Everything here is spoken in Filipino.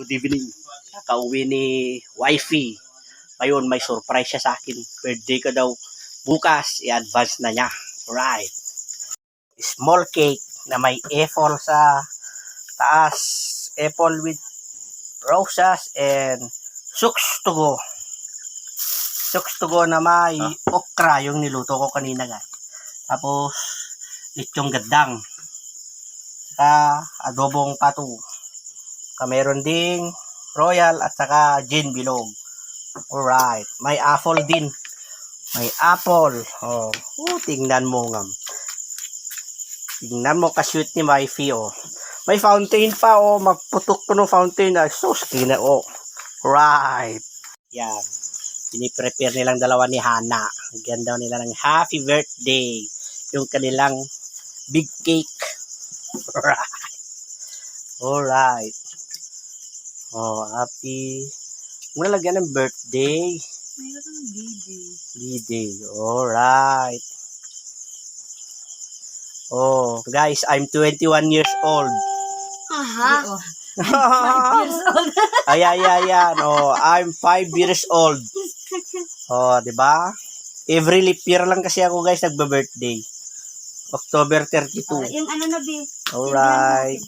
Good evening. Nakauwi ni wifey. Ngayon, may surprise siya sa akin. Birthday ko daw bukas. I-advance na niya. Right. Small cake na may apple sa taas. Apple with roses and suks to go. Suks to go na may okra yung niluto ko kanina, guys. Tapos, lechong gadang. Saka adobong pato. Meron ding royal at saka gin bilog. Alright. May apple din. May apple. Oh, tingnan mo nga. Tingnan mo ka-sweet ni wifey, oh. May fountain pa, oh. Magputok ko ng fountain. So, skin, oh. Right. Yan. Piniprepare nilang dalawa ni Hana. Nagyan daw nila ng happy birthday. Yung kanilang big cake. Right. Alright. Oh, happy. Muna lagyan ng birthday. Mayroon ng B-day. B-day. Alright. Oh, guys, I'm 21 years old. Aha. 5 years old. Ayan. Oh, I'm 5 years old. Oh, di ba? Every leap year lang kasi ako, guys, nagbe-birthday. October 32. Yung ano na, B. Alright.